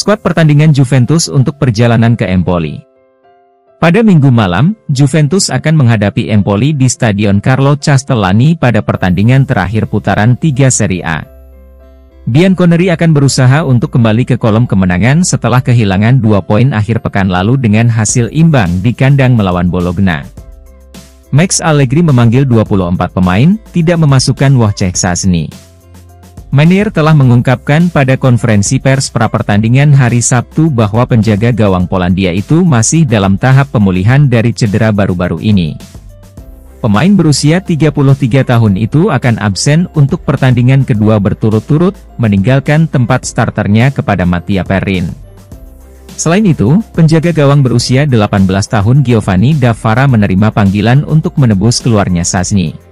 Skuad pertandingan Juventus untuk perjalanan ke Empoli. Pada Minggu malam, Juventus akan menghadapi Empoli di Stadion Carlo Castellani pada pertandingan terakhir putaran 3 Serie A. Bianconeri akan berusaha untuk kembali ke kolom kemenangan setelah kehilangan 2 poin akhir pekan lalu dengan hasil imbang di kandang melawan Bologna. Max Allegri memanggil 24 pemain, tidak memasukkan Wojciech Szczesny. Meunier telah mengungkapkan pada konferensi pers pra-pertandingan hari Sabtu bahwa penjaga gawang Polandia itu masih dalam tahap pemulihan dari cedera baru-baru ini. Pemain berusia 33 tahun itu akan absen untuk pertandingan kedua berturut-turut, meninggalkan tempat starternya kepada Mattia Perin. Selain itu, penjaga gawang berusia 18 tahun Giovanni Davara menerima panggilan untuk menebus keluarnya Szczesny.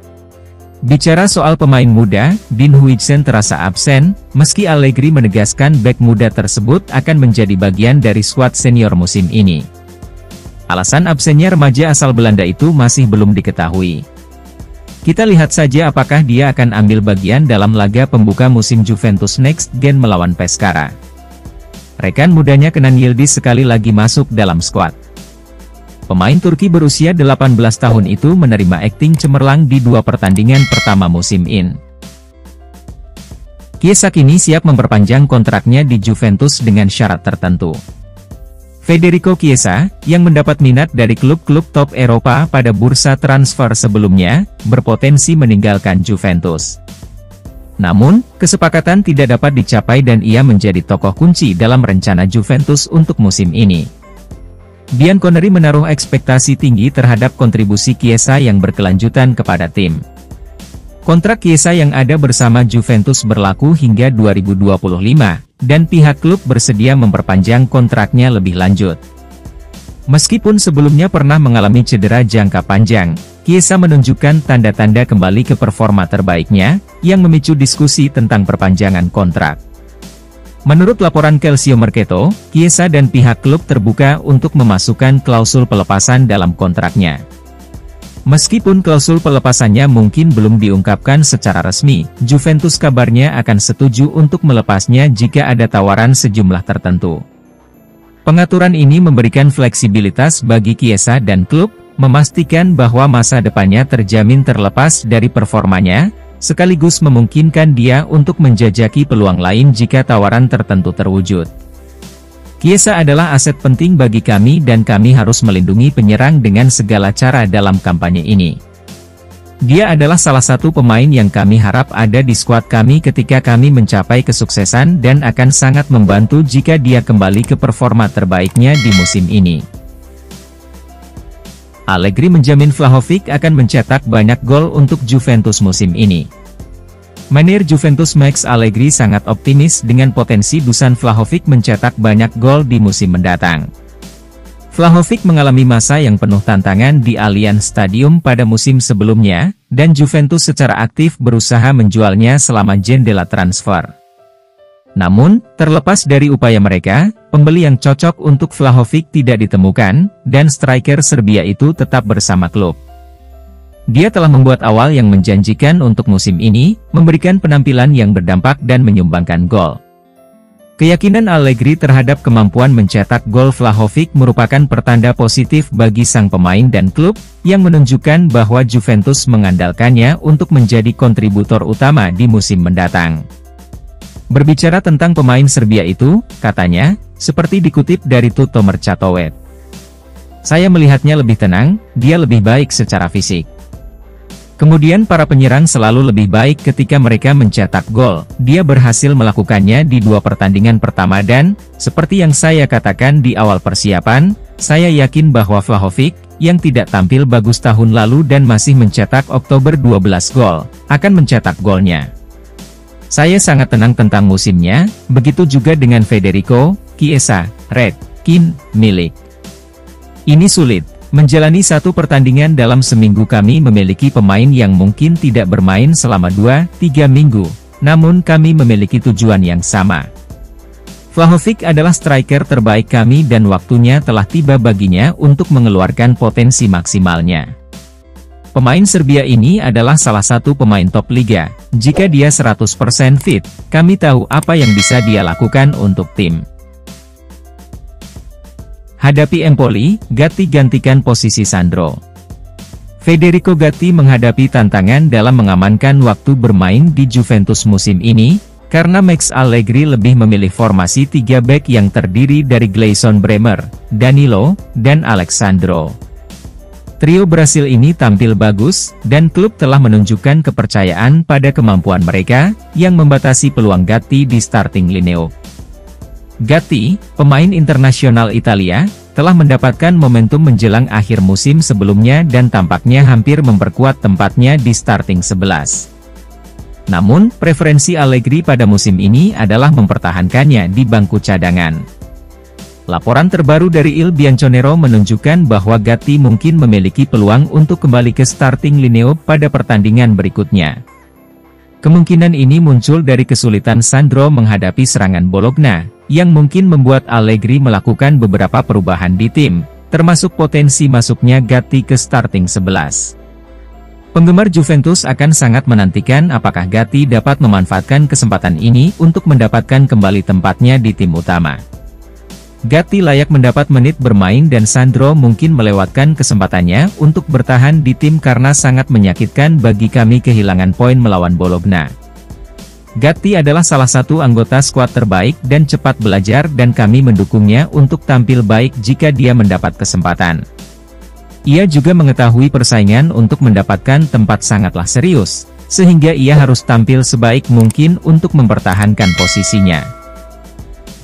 Bicara soal pemain muda, Dean Huijsen terasa absen, meski Allegri menegaskan bek muda tersebut akan menjadi bagian dari skuad senior musim ini. Alasan absennya remaja asal Belanda itu masih belum diketahui. Kita lihat saja apakah dia akan ambil bagian dalam laga pembuka musim Juventus Next Gen melawan Pescara. Rekan mudanya Kenan Yildiz sekali lagi masuk dalam skuad. Pemain Turki berusia 18 tahun itu menerima akting cemerlang di 2 pertandingan pertama musim ini. Chiesa kini siap memperpanjang kontraknya di Juventus dengan syarat tertentu. Federico Chiesa, yang mendapat minat dari klub-klub top Eropa pada bursa transfer sebelumnya, berpotensi meninggalkan Juventus. Namun, kesepakatan tidak dapat dicapai dan ia menjadi tokoh kunci dalam rencana Juventus untuk musim ini. Bianconeri menaruh ekspektasi tinggi terhadap kontribusi Chiesa yang berkelanjutan kepada tim. Kontrak Chiesa yang ada bersama Juventus berlaku hingga 2025, dan pihak klub bersedia memperpanjang kontraknya lebih lanjut. Meskipun sebelumnya pernah mengalami cedera jangka panjang, Chiesa menunjukkan tanda-tanda kembali ke performa terbaiknya, yang memicu diskusi tentang perpanjangan kontrak. Menurut laporan Calcio Mercato, Chiesa dan pihak klub terbuka untuk memasukkan klausul pelepasan dalam kontraknya. Meskipun klausul pelepasannya mungkin belum diungkapkan secara resmi, Juventus kabarnya akan setuju untuk melepasnya jika ada tawaran sejumlah tertentu. Pengaturan ini memberikan fleksibilitas bagi Chiesa dan klub, memastikan bahwa masa depannya terjamin terlepas dari performanya, sekaligus memungkinkan dia untuk menjajaki peluang lain jika tawaran tertentu terwujud. Chiesa adalah aset penting bagi kami dan kami harus melindungi penyerang dengan segala cara dalam kampanye ini. Dia adalah salah satu pemain yang kami harap ada di skuad kami ketika kami mencapai kesuksesan dan akan sangat membantu jika dia kembali ke performa terbaiknya di musim ini. Allegri menjamin Vlahovic akan mencetak banyak gol untuk Juventus musim ini. Manajer Juventus Max Allegri sangat optimis dengan potensi Dusan Vlahovic mencetak banyak gol di musim mendatang. Vlahovic mengalami masa yang penuh tantangan di Allianz Stadium pada musim sebelumnya, dan Juventus secara aktif berusaha menjualnya selama jendela transfer. Namun, terlepas dari upaya mereka, pembeli yang cocok untuk Vlahovic tidak ditemukan, dan striker Serbia itu tetap bersama klub. Dia telah membuat awal yang menjanjikan untuk musim ini, memberikan penampilan yang berdampak dan menyumbangkan gol. Keyakinan Allegri terhadap kemampuan mencetak gol Vlahovic merupakan pertanda positif bagi sang pemain dan klub, yang menunjukkan bahwa Juventus mengandalkannya untuk menjadi kontributor utama di musim mendatang. Berbicara tentang pemain Serbia itu, katanya, seperti dikutip dari Tuto Mercatovet. Saya melihatnya lebih tenang, dia lebih baik secara fisik. Kemudian para penyerang selalu lebih baik ketika mereka mencetak gol. Dia berhasil melakukannya di 2 pertandingan pertama dan, seperti yang saya katakan di awal persiapan, saya yakin bahwa Vlahovic, yang tidak tampil bagus tahun lalu dan masih mencetak Oktober 12 gol, akan mencetak golnya. Saya sangat tenang tentang musimnya, begitu juga dengan Federico, Chiesa, Redkin, Milik. Ini sulit. Menjalani 1 pertandingan dalam seminggu kami memiliki pemain yang mungkin tidak bermain selama 2-3 minggu, namun kami memiliki tujuan yang sama. Vlahovic adalah striker terbaik kami dan waktunya telah tiba baginya untuk mengeluarkan potensi maksimalnya. Pemain Serbia ini adalah salah satu pemain top liga, jika dia 100% fit, kami tahu apa yang bisa dia lakukan untuk tim. Hadapi Empoli, Gatti gantikan posisi Sandro. Federico Gatti menghadapi tantangan dalam mengamankan waktu bermain di Juventus musim ini, karena Max Allegri lebih memilih formasi 3 bek yang terdiri dari Gleison Bremer, Danilo, dan Alexandro. Trio Brasil ini tampil bagus, dan klub telah menunjukkan kepercayaan pada kemampuan mereka, yang membatasi peluang Gatti di starting lineup. Gatti, pemain internasional Italia, telah mendapatkan momentum menjelang akhir musim sebelumnya dan tampaknya hampir memperkuat tempatnya di starting 11. Namun, preferensi Allegri pada musim ini adalah mempertahankannya di bangku cadangan. Laporan terbaru dari Il Bianconero menunjukkan bahwa Gatti mungkin memiliki peluang untuk kembali ke starting lineup pada pertandingan berikutnya. Kemungkinan ini muncul dari kesulitan Sandro menghadapi serangan Bologna, yang mungkin membuat Allegri melakukan beberapa perubahan di tim, termasuk potensi masuknya Gatti ke starting 11. Penggemar Juventus akan sangat menantikan apakah Gatti dapat memanfaatkan kesempatan ini untuk mendapatkan kembali tempatnya di tim utama. Gatti layak mendapat menit bermain dan Sandro mungkin melewatkan kesempatannya untuk bertahan di tim karena sangat menyakitkan bagi kami kehilangan poin melawan Bologna. Gatti adalah salah satu anggota skuad terbaik dan cepat belajar dan kami mendukungnya untuk tampil baik jika dia mendapat kesempatan. Ia juga mengetahui persaingan untuk mendapatkan tempat sangatlah serius, sehingga ia harus tampil sebaik mungkin untuk mempertahankan posisinya.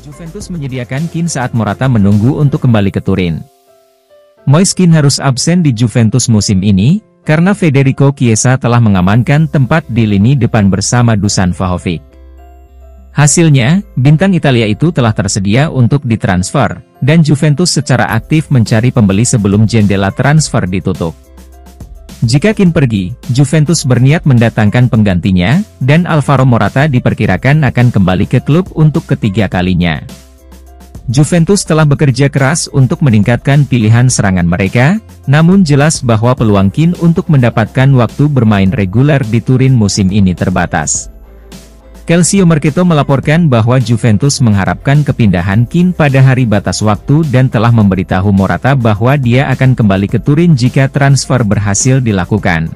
Juventus menyediakan Kean saat Morata menunggu untuk kembali ke Turin. Moise Kean harus absen di Juventus musim ini, karena Federico Chiesa telah mengamankan tempat di lini depan bersama Dusan Vlahovic. Hasilnya, bintang Italia itu telah tersedia untuk ditransfer, dan Juventus secara aktif mencari pembeli sebelum jendela transfer ditutup. Jika Kean pergi, Juventus berniat mendatangkan penggantinya, dan Alvaro Morata diperkirakan akan kembali ke klub untuk ketiga kalinya. Juventus telah bekerja keras untuk meningkatkan pilihan serangan mereka, namun jelas bahwa peluang Kean untuk mendapatkan waktu bermain reguler di Turin musim ini terbatas. Calcio Mercato melaporkan bahwa Juventus mengharapkan kepindahan Kean pada hari batas waktu dan telah memberitahu Morata bahwa dia akan kembali ke Turin jika transfer berhasil dilakukan.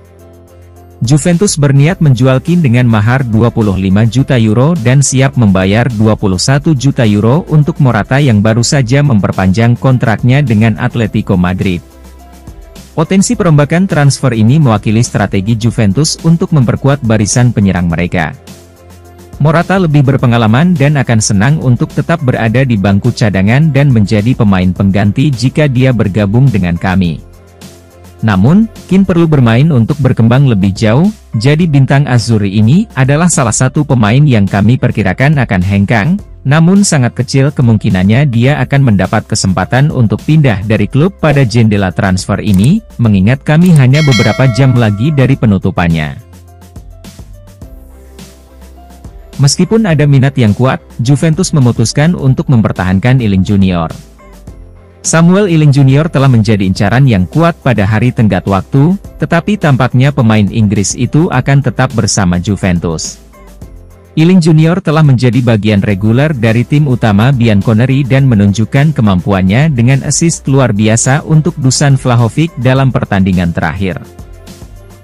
Juventus berniat menjual Kean dengan mahar 25 juta euro dan siap membayar 21 juta euro untuk Morata yang baru saja memperpanjang kontraknya dengan Atletico Madrid. Potensi perombakan transfer ini mewakili strategi Juventus untuk memperkuat barisan penyerang mereka. Morata lebih berpengalaman dan akan senang untuk tetap berada di bangku cadangan dan menjadi pemain pengganti jika dia bergabung dengan kami. Namun, Kean perlu bermain untuk berkembang lebih jauh, jadi bintang Azzurri ini adalah salah satu pemain yang kami perkirakan akan hengkang, namun sangat kecil kemungkinannya dia akan mendapat kesempatan untuk pindah dari klub pada jendela transfer ini, mengingat kami hanya beberapa jam lagi dari penutupannya. Meskipun ada minat yang kuat, Juventus memutuskan untuk mempertahankan Iling Junior. Samuel Iling Junior telah menjadi incaran yang kuat pada hari tenggat waktu, tetapi tampaknya pemain Inggris itu akan tetap bersama Juventus. Iling Junior telah menjadi bagian reguler dari tim utama Bianconeri dan menunjukkan kemampuannya dengan assist luar biasa untuk Dusan Vlahovic dalam pertandingan terakhir.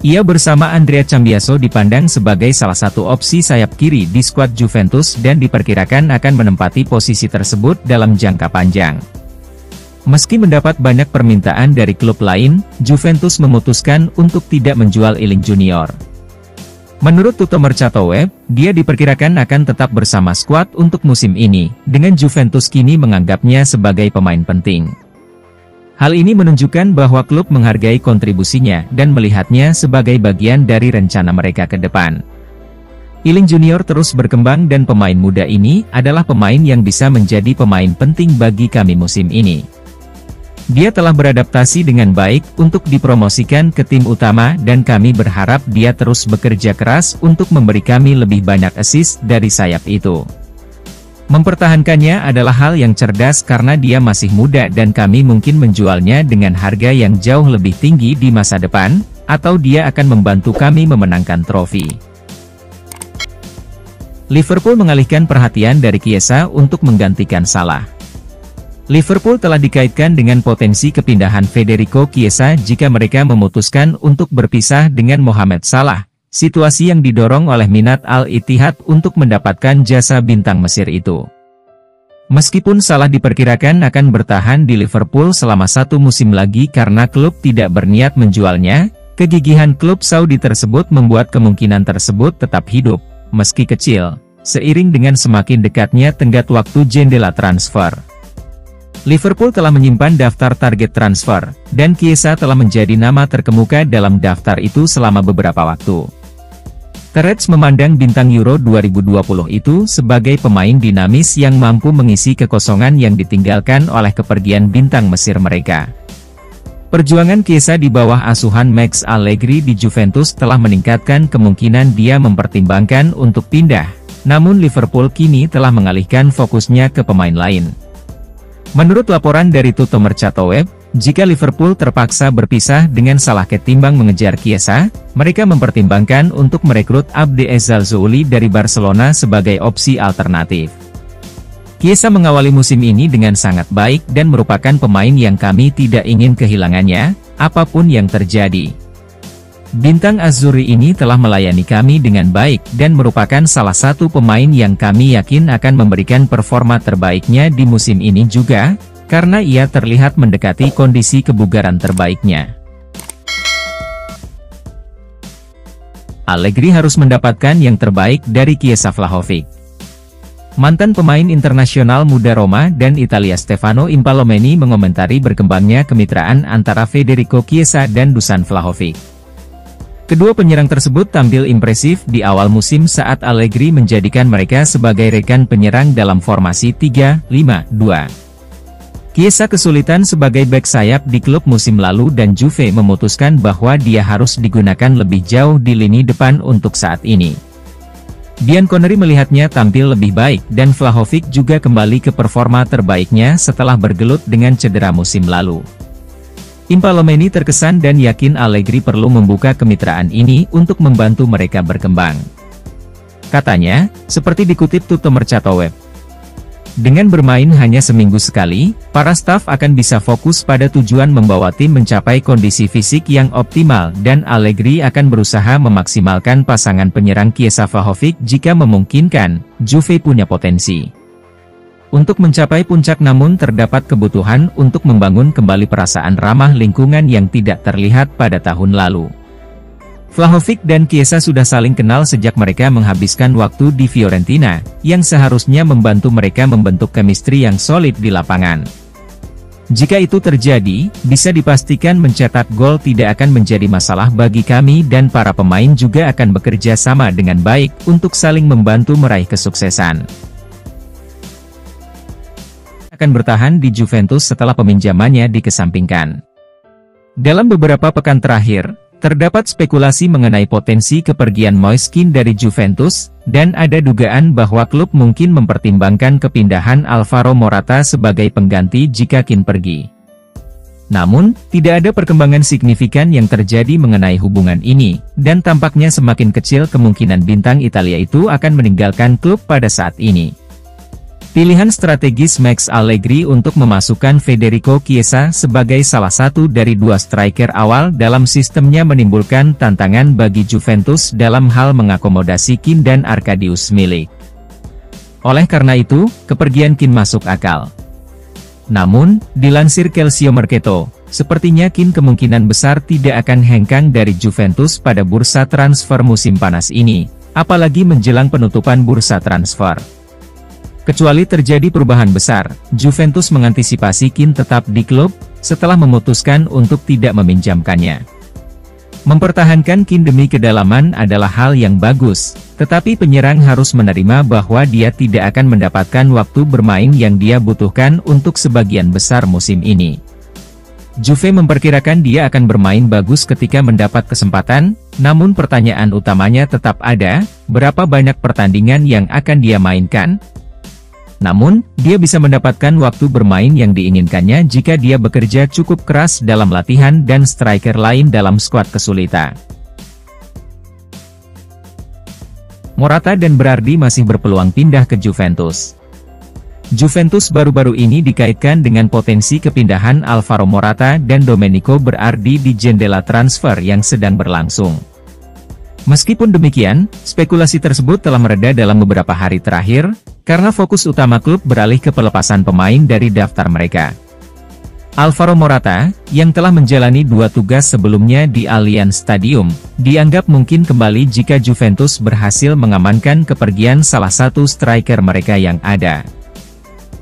Ia bersama Andrea Cambiaso dipandang sebagai salah satu opsi sayap kiri di skuad Juventus dan diperkirakan akan menempati posisi tersebut dalam jangka panjang. Meski mendapat banyak permintaan dari klub lain, Juventus memutuskan untuk tidak menjual Iling Junior. Menurut Tutto Mercato Web, dia diperkirakan akan tetap bersama skuad untuk musim ini, dengan Juventus kini menganggapnya sebagai pemain penting. Hal ini menunjukkan bahwa klub menghargai kontribusinya dan melihatnya sebagai bagian dari rencana mereka ke depan. Iling Junior terus berkembang dan pemain muda ini adalah pemain yang bisa menjadi pemain penting bagi kami musim ini. Dia telah beradaptasi dengan baik untuk dipromosikan ke tim utama dan kami berharap dia terus bekerja keras untuk memberi kami lebih banyak assist dari sayap itu. Mempertahankannya adalah hal yang cerdas karena dia masih muda dan kami mungkin menjualnya dengan harga yang jauh lebih tinggi di masa depan, atau dia akan membantu kami memenangkan trofi. Liverpool mengalihkan perhatian dari Chiesa untuk menggantikan Salah. Liverpool telah dikaitkan dengan potensi kepindahan Federico Chiesa jika mereka memutuskan untuk berpisah dengan Mohamed Salah, situasi yang didorong oleh minat Al-Ittihad untuk mendapatkan jasa bintang Mesir itu. Meskipun Salah diperkirakan akan bertahan di Liverpool selama 1 musim lagi karena klub tidak berniat menjualnya, kegigihan klub Saudi tersebut membuat kemungkinan tersebut tetap hidup, meski kecil, seiring dengan semakin dekatnya tenggat waktu jendela transfer. Liverpool telah menyimpan daftar target transfer, dan Chiesa telah menjadi nama terkemuka dalam daftar itu selama beberapa waktu. The Reds memandang bintang Euro 2020 itu sebagai pemain dinamis yang mampu mengisi kekosongan yang ditinggalkan oleh kepergian bintang Mesir mereka. Perjuangan Chiesa di bawah asuhan Max Allegri di Juventus telah meningkatkan kemungkinan dia mempertimbangkan untuk pindah, namun Liverpool kini telah mengalihkan fokusnya ke pemain lain. Menurut laporan dari Tutto Mercato Web, jika Liverpool terpaksa berpisah dengan Salah ketimbang mengejar Chiesa, mereka mempertimbangkan untuk merekrut Abde Ezzalzouli dari Barcelona sebagai opsi alternatif. Chiesa mengawali musim ini dengan sangat baik dan merupakan pemain yang kami tidak ingin kehilangannya, apapun yang terjadi. Bintang Azzurri ini telah melayani kami dengan baik dan merupakan salah satu pemain yang kami yakin akan memberikan performa terbaiknya di musim ini juga, karena ia terlihat mendekati kondisi kebugaran terbaiknya. Allegri harus mendapatkan yang terbaik dari Chiesa Vlahovic. Mantan pemain internasional muda Roma dan Italia Stefano Impallomeni mengomentari berkembangnya kemitraan antara Federico Chiesa dan Dusan Vlahovic. Kedua penyerang tersebut tampil impresif di awal musim saat Allegri menjadikan mereka sebagai rekan penyerang dalam formasi 3-5-2. Chiesa kesulitan sebagai bek sayap di klub musim lalu dan Juve memutuskan bahwa dia harus digunakan lebih jauh di lini depan untuk saat ini. Bianconeri melihatnya tampil lebih baik dan Vlahovic juga kembali ke performa terbaiknya setelah bergelut dengan cedera musim lalu. Impallomeni terkesan dan yakin Allegri perlu membuka kemitraan ini untuk membantu mereka berkembang. Katanya, seperti dikutip Tutto Mercato Web, dengan bermain hanya seminggu sekali, para staf akan bisa fokus pada tujuan membawa tim mencapai kondisi fisik yang optimal dan Allegri akan berusaha memaksimalkan pasangan penyerang Chiesa Vlahovic jika memungkinkan. Juve punya potensi untuk mencapai puncak, namun terdapat kebutuhan untuk membangun kembali perasaan ramah lingkungan yang tidak terlihat pada tahun lalu. Vlahovic dan Chiesa sudah saling kenal sejak mereka menghabiskan waktu di Fiorentina, yang seharusnya membantu mereka membentuk chemistry yang solid di lapangan. Jika itu terjadi, bisa dipastikan mencetak gol tidak akan menjadi masalah bagi kami dan para pemain juga akan bekerja sama dengan baik untuk saling membantu meraih kesuksesan. Akan bertahan di Juventus setelah peminjamannya dikesampingkan. Dalam beberapa pekan terakhir, terdapat spekulasi mengenai potensi kepergian Moise Kean dari Juventus, dan ada dugaan bahwa klub mungkin mempertimbangkan kepindahan Alvaro Morata sebagai pengganti jika Kean pergi. Namun, tidak ada perkembangan signifikan yang terjadi mengenai hubungan ini, dan tampaknya semakin kecil kemungkinan bintang Italia itu akan meninggalkan klub pada saat ini. Pilihan strategis Max Allegri untuk memasukkan Federico Chiesa sebagai salah satu dari dua striker awal dalam sistemnya menimbulkan tantangan bagi Juventus dalam hal mengakomodasi Kean dan Arkadiusz Milik. Oleh karena itu, kepergian Kean masuk akal. Namun, dilansir Calcio Mercato, sepertinya Kean kemungkinan besar tidak akan hengkang dari Juventus pada bursa transfer musim panas ini, apalagi menjelang penutupan bursa transfer. Kecuali terjadi perubahan besar, Juventus mengantisipasi Kean tetap di klub, setelah memutuskan untuk tidak meminjamkannya. Mempertahankan Kean demi kedalaman adalah hal yang bagus, tetapi penyerang harus menerima bahwa dia tidak akan mendapatkan waktu bermain yang dia butuhkan untuk sebagian besar musim ini. Juve memperkirakan dia akan bermain bagus ketika mendapat kesempatan, namun pertanyaan utamanya tetap ada, berapa banyak pertandingan yang akan dia mainkan? Namun, dia bisa mendapatkan waktu bermain yang diinginkannya jika dia bekerja cukup keras dalam latihan dan striker lain dalam skuad kesulitan. Morata dan Berardi masih berpeluang pindah ke Juventus. Juventus baru-baru ini dikaitkan dengan potensi kepindahan Alvaro Morata dan Domenico Berardi di jendela transfer yang sedang berlangsung. Meskipun demikian, spekulasi tersebut telah mereda dalam beberapa hari terakhir, karena fokus utama klub beralih ke pelepasan pemain dari daftar mereka. Alvaro Morata, yang telah menjalani 2 tugas sebelumnya di Allianz Stadium, dianggap mungkin kembali jika Juventus berhasil mengamankan kepergian salah satu striker mereka yang ada.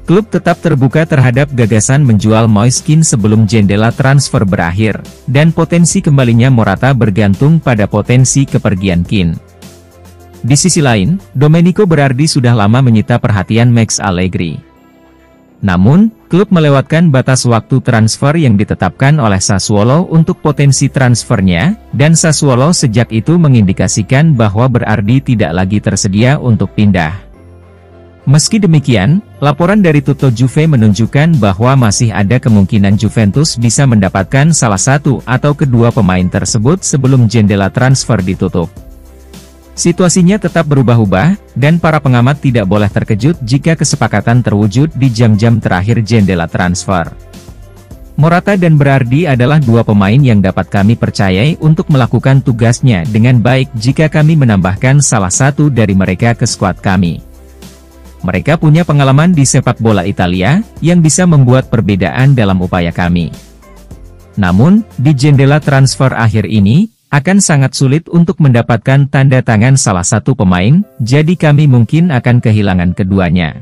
Klub tetap terbuka terhadap gagasan menjual Moise Kean sebelum jendela transfer berakhir, dan potensi kembalinya Morata bergantung pada potensi kepergian Kean. Di sisi lain, Domenico Berardi sudah lama menyita perhatian Max Allegri. Namun, klub melewatkan batas waktu transfer yang ditetapkan oleh Sassuolo untuk potensi transfernya, dan Sassuolo sejak itu mengindikasikan bahwa Berardi tidak lagi tersedia untuk pindah. Meski demikian, laporan dari Tutto Juve menunjukkan bahwa masih ada kemungkinan Juventus bisa mendapatkan salah satu atau kedua pemain tersebut sebelum jendela transfer ditutup. Situasinya tetap berubah-ubah, dan para pengamat tidak boleh terkejut jika kesepakatan terwujud di jam-jam terakhir jendela transfer. Morata dan Berardi adalah 2 pemain yang dapat kami percayai untuk melakukan tugasnya dengan baik jika kami menambahkan salah satu dari mereka ke skuad kami. Mereka punya pengalaman di sepak bola Italia, yang bisa membuat perbedaan dalam upaya kami. Namun, di jendela transfer akhir ini, akan sangat sulit untuk mendapatkan tanda tangan salah satu pemain, jadi kami mungkin akan kehilangan keduanya.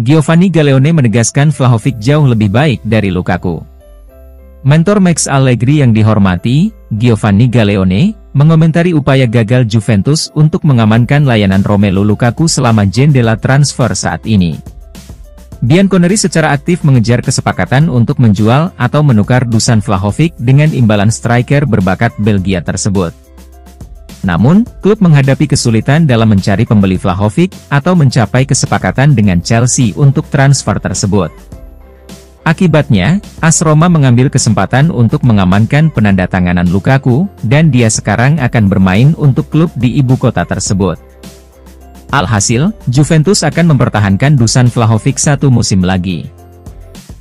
Giovanni Galeone menegaskan Vlahovic jauh lebih baik dari Lukaku. Mentor Max Allegri yang dihormati, Giovanni Galeone, mengomentari upaya gagal Juventus untuk mengamankan layanan Romelu Lukaku selama jendela transfer saat ini. Bianconeri secara aktif mengejar kesepakatan untuk menjual atau menukar Dusan Vlahovic dengan imbalan striker berbakat Belgia tersebut. Namun, klub menghadapi kesulitan dalam mencari pembeli Vlahovic atau mencapai kesepakatan dengan Chelsea untuk transfer tersebut. Akibatnya, AS Roma mengambil kesempatan untuk mengamankan penandatanganan Lukaku, dan dia sekarang akan bermain untuk klub di ibu kota tersebut. Alhasil, Juventus akan mempertahankan Dusan Vlahovic 1 musim lagi.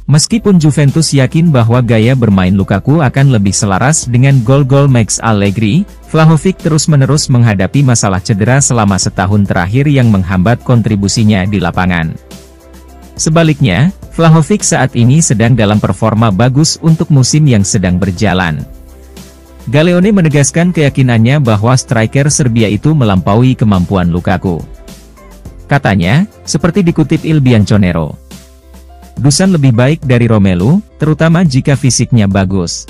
Meskipun Juventus yakin bahwa gaya bermain Lukaku akan lebih selaras dengan gol-gol Max Allegri, Vlahovic terus-menerus menghadapi masalah cedera selama setahun terakhir yang menghambat kontribusinya di lapangan. Sebaliknya, Vlahovic saat ini sedang dalam performa bagus untuk musim yang sedang berjalan. Galeone menegaskan keyakinannya bahwa striker Serbia itu melampaui kemampuan Lukaku. Katanya, seperti dikutip Il Bianconero, Dusan lebih baik dari Romelu, terutama jika fisiknya bagus.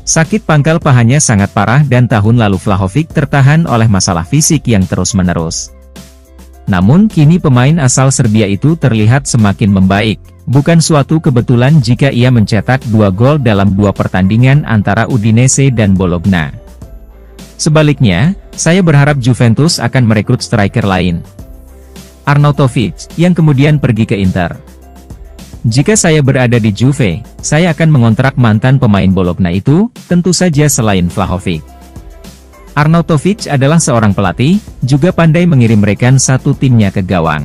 Sakit pangkal pahanya sangat parah dan tahun lalu Vlahovic tertahan oleh masalah fisik yang terus-menerus. Namun kini pemain asal Serbia itu terlihat semakin membaik. Bukan suatu kebetulan jika ia mencetak 2 gol dalam 2 pertandingan antara Udinese dan Bologna. Sebaliknya, saya berharap Juventus akan merekrut striker lain, Arnautovic, yang kemudian pergi ke Inter. Jika saya berada di Juve, saya akan mengontrak mantan pemain Bologna itu, tentu saja selain Vlahovic. Arnautovic adalah seorang pelatih, juga pandai mengirim satu timnya ke gawang.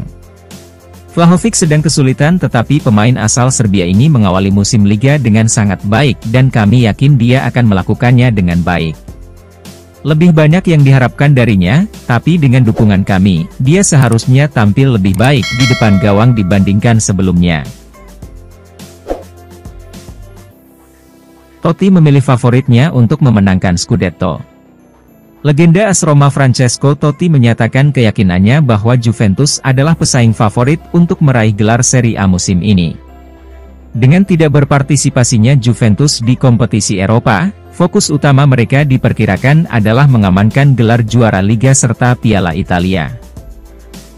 Vlahovic sedang kesulitan tetapi pemain asal Serbia ini mengawali musim Liga dengan sangat baik dan kami yakin dia akan melakukannya dengan baik. Lebih banyak yang diharapkan darinya, tapi dengan dukungan kami, dia seharusnya tampil lebih baik di depan gawang dibandingkan sebelumnya. Totti memilih favoritnya untuk memenangkan Scudetto. Legenda AS Roma Francesco Totti menyatakan keyakinannya bahwa Juventus adalah pesaing favorit untuk meraih gelar Serie A musim ini. Dengan tidak berpartisipasinya Juventus di kompetisi Eropa, fokus utama mereka diperkirakan adalah mengamankan gelar juara Liga serta Piala Italia.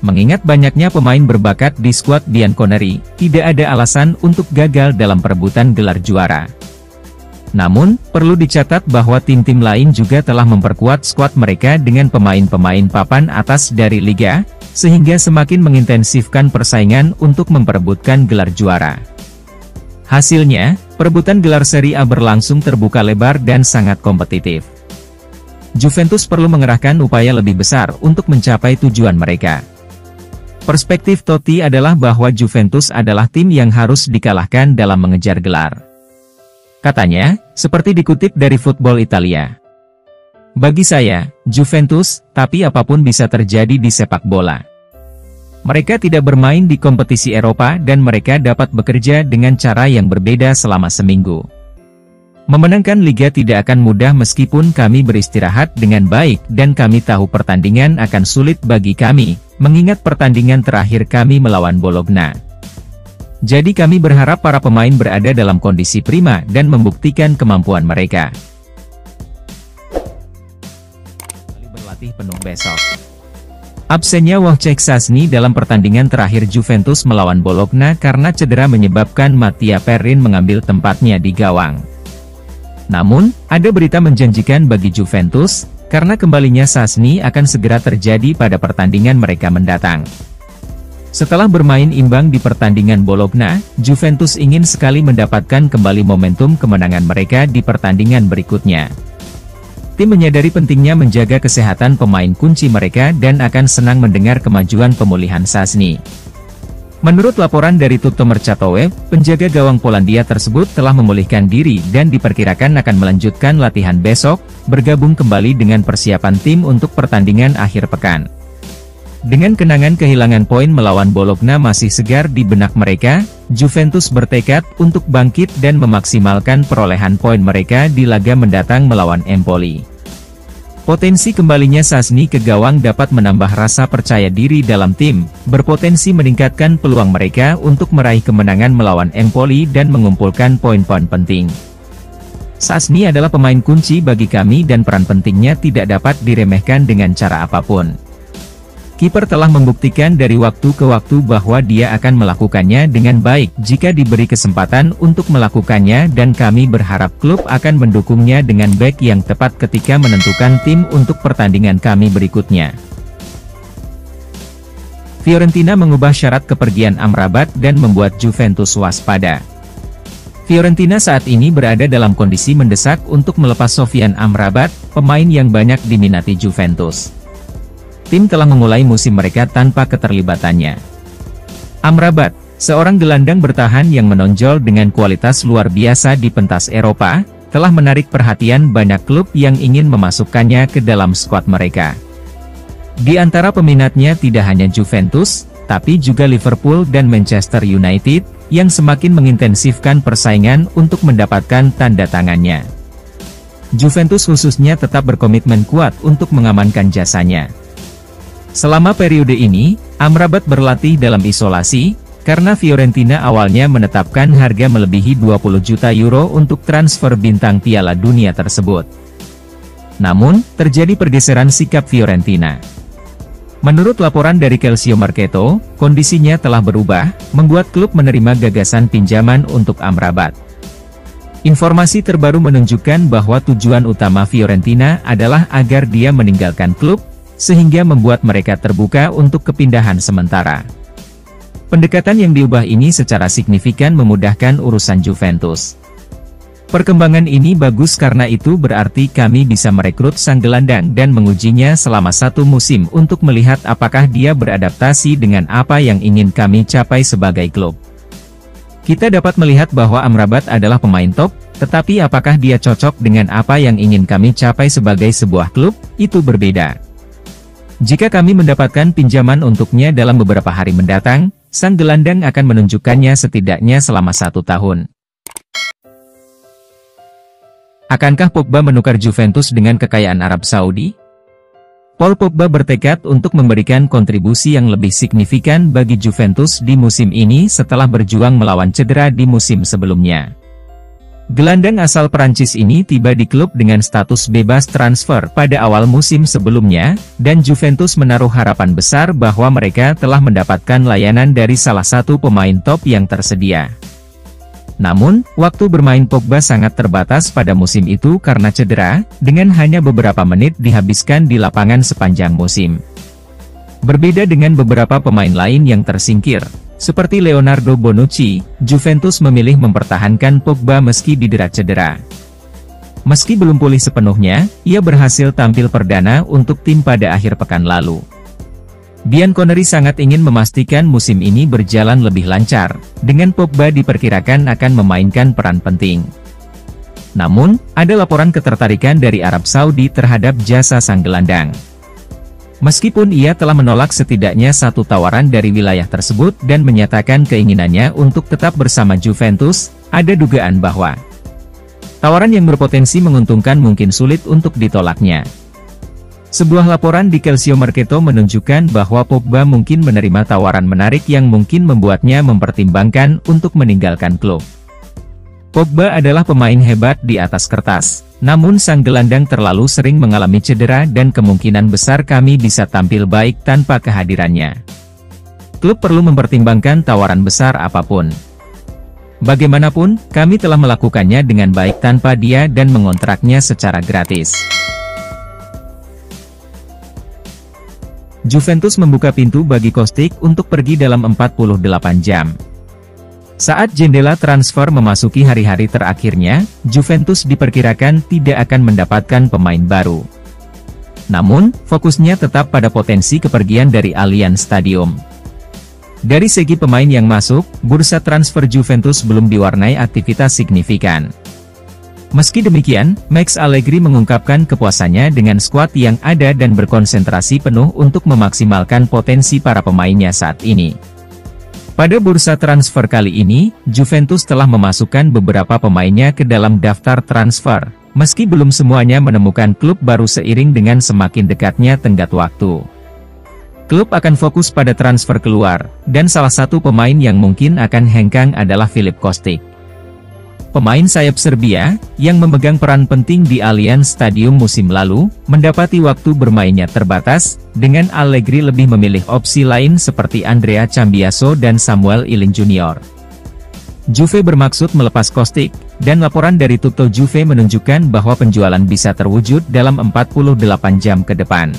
Mengingat banyaknya pemain berbakat di skuad Bianconeri, tidak ada alasan untuk gagal dalam perebutan gelar juara. Namun, perlu dicatat bahwa tim-tim lain juga telah memperkuat skuad mereka dengan pemain-pemain papan atas dari Liga, sehingga semakin mengintensifkan persaingan untuk memperebutkan gelar juara. Hasilnya, perebutan gelar Serie A berlangsung terbuka lebar dan sangat kompetitif. Juventus perlu mengerahkan upaya lebih besar untuk mencapai tujuan mereka. Perspektif Totti adalah bahwa Juventus adalah tim yang harus dikalahkan dalam mengejar gelar. Katanya, seperti dikutip dari Football Italia. Bagi saya, Juventus, tapi apapun bisa terjadi di sepak bola. Mereka tidak bermain di kompetisi Eropa dan mereka dapat bekerja dengan cara yang berbeda selama seminggu. Memenangkan liga tidak akan mudah meskipun kami beristirahat dengan baik dan kami tahu pertandingan akan sulit bagi kami, mengingat pertandingan terakhir kami melawan Bologna. Jadi kami berharap para pemain berada dalam kondisi prima dan membuktikan kemampuan mereka. Berlatih penuh besok. Absennya Wojciech Szczęsny dalam pertandingan terakhir Juventus melawan Bologna karena cedera menyebabkan Mattia Perin mengambil tempatnya di gawang. Namun, ada berita menjanjikan bagi Juventus, karena kembalinya Szczęsny akan segera terjadi pada pertandingan mereka mendatang. Setelah bermain imbang di pertandingan Bologna, Juventus ingin sekali mendapatkan kembali momentum kemenangan mereka di pertandingan berikutnya. Tim menyadari pentingnya menjaga kesehatan pemain kunci mereka dan akan senang mendengar kemajuan pemulihan Szczęsny. Menurut laporan dari Tutto Mercatowe, penjaga gawang Polandia tersebut telah memulihkan diri dan diperkirakan akan melanjutkan latihan besok, bergabung kembali dengan persiapan tim untuk pertandingan akhir pekan. Dengan kenangan kehilangan poin melawan Bologna masih segar di benak mereka, Juventus bertekad untuk bangkit dan memaksimalkan perolehan poin mereka di laga mendatang melawan Empoli. Potensi kembalinya Szczęsny ke gawang dapat menambah rasa percaya diri dalam tim, berpotensi meningkatkan peluang mereka untuk meraih kemenangan melawan Empoli dan mengumpulkan poin-poin penting. Szczęsny adalah pemain kunci bagi kami dan peran pentingnya tidak dapat diremehkan dengan cara apapun. Kiper telah membuktikan dari waktu ke waktu bahwa dia akan melakukannya dengan baik jika diberi kesempatan untuk melakukannya dan kami berharap klub akan mendukungnya dengan back yang tepat ketika menentukan tim untuk pertandingan kami berikutnya. Fiorentina mengubah syarat kepergian Amrabat dan membuat Juventus waspada. Fiorentina saat ini berada dalam kondisi mendesak untuk melepas Sofyan Amrabat, pemain yang banyak diminati Juventus. Tim telah memulai musim mereka tanpa keterlibatannya. Amrabat, seorang gelandang bertahan yang menonjol dengan kualitas luar biasa di pentas Eropa, telah menarik perhatian banyak klub yang ingin memasukkannya ke dalam skuad mereka. Di antara peminatnya tidak hanya Juventus, tapi juga Liverpool dan Manchester United, yang semakin mengintensifkan persaingan untuk mendapatkan tanda tangannya. Juventus khususnya tetap berkomitmen kuat untuk mengamankan jasanya. Selama periode ini, Amrabat berlatih dalam isolasi, karena Fiorentina awalnya menetapkan harga melebihi 20 juta euro untuk transfer bintang Piala Dunia tersebut. Namun, terjadi pergeseran sikap Fiorentina. Menurut laporan dari Calcio Mercato, kondisinya telah berubah, membuat klub menerima gagasan pinjaman untuk Amrabat. Informasi terbaru menunjukkan bahwa tujuan utama Fiorentina adalah agar dia meninggalkan klub, sehingga membuat mereka terbuka untuk kepindahan sementara. Pendekatan yang diubah ini secara signifikan memudahkan urusan Juventus. Perkembangan ini bagus karena itu berarti kami bisa merekrut sang gelandang dan mengujinya selama 1 musim untuk melihat apakah dia beradaptasi dengan apa yang ingin kami capai sebagai klub. Kita dapat melihat bahwa Amrabat adalah pemain top, tetapi apakah dia cocok dengan apa yang ingin kami capai sebagai sebuah klub, itu berbeda. Jika kami mendapatkan pinjaman untuknya dalam beberapa hari mendatang, sang gelandang akan menunjukkannya setidaknya selama 1 tahun. Akankah Pogba menukar Juventus dengan kekayaan Arab Saudi? Paul Pogba bertekad untuk memberikan kontribusi yang lebih signifikan bagi Juventus di musim ini setelah berjuang melawan cedera di musim sebelumnya. Gelandang asal Prancis ini tiba di klub dengan status bebas transfer pada awal musim sebelumnya, dan Juventus menaruh harapan besar bahwa mereka telah mendapatkan layanan dari salah satu pemain top yang tersedia. Namun, waktu bermain Pogba sangat terbatas pada musim itu karena cedera, dengan hanya beberapa menit dihabiskan di lapangan sepanjang musim. Berbeda dengan beberapa pemain lain yang tersingkir, seperti Leonardo Bonucci, Juventus memilih mempertahankan Pogba meski didera cedera. Meski belum pulih sepenuhnya, ia berhasil tampil perdana untuk tim pada akhir pekan lalu. Sean Connery sangat ingin memastikan musim ini berjalan lebih lancar, dengan Pogba diperkirakan akan memainkan peran penting. Namun, ada laporan ketertarikan dari Arab Saudi terhadap jasa sang gelandang. Meskipun ia telah menolak setidaknya satu tawaran dari wilayah tersebut dan menyatakan keinginannya untuk tetap bersama Juventus, ada dugaan bahwa tawaran yang berpotensi menguntungkan mungkin sulit untuk ditolaknya. Sebuah laporan di Calciomercato menunjukkan bahwa Pogba mungkin menerima tawaran menarik yang mungkin membuatnya mempertimbangkan untuk meninggalkan klub. Pogba adalah pemain hebat di atas kertas, namun sang gelandang terlalu sering mengalami cedera dan kemungkinan besar kami bisa tampil baik tanpa kehadirannya. Klub perlu mempertimbangkan tawaran besar apapun. Bagaimanapun, kami telah melakukannya dengan baik tanpa dia dan mengontraknya secara gratis. Juventus membuka pintu bagi Kostic untuk pergi dalam 48 jam. Saat jendela transfer memasuki hari-hari terakhirnya, Juventus diperkirakan tidak akan mendapatkan pemain baru. Namun, fokusnya tetap pada potensi kepergian dari Allianz Stadium. Dari segi pemain yang masuk, bursa transfer Juventus belum diwarnai aktivitas signifikan. Meski demikian, Max Allegri mengungkapkan kepuasannya dengan skuad yang ada dan berkonsentrasi penuh untuk memaksimalkan potensi para pemainnya saat ini. Pada bursa transfer kali ini, Juventus telah memasukkan beberapa pemainnya ke dalam daftar transfer, meski belum semuanya menemukan klub baru seiring dengan semakin dekatnya tenggat waktu. Klub akan fokus pada transfer keluar, dan salah satu pemain yang mungkin akan hengkang adalah Filip Kostic. Pemain sayap Serbia, yang memegang peran penting di Allianz Stadium musim lalu, mendapati waktu bermainnya terbatas, dengan Allegri lebih memilih opsi lain seperti Andrea Cambiaso dan Samuel Ylin Jr. Juve bermaksud melepas Kostic, dan laporan dari Tutto Juve menunjukkan bahwa penjualan bisa terwujud dalam 48 jam ke depan.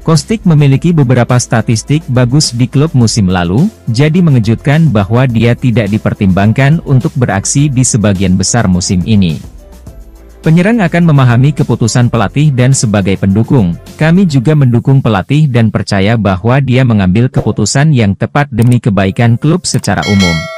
Kostic memiliki beberapa statistik bagus di klub musim lalu, jadi mengejutkan bahwa dia tidak dipertimbangkan untuk beraksi di sebagian besar musim ini. Penyerang akan memahami keputusan pelatih dan sebagai pendukung, kami juga mendukung pelatih dan percaya bahwa dia mengambil keputusan yang tepat demi kebaikan klub secara umum.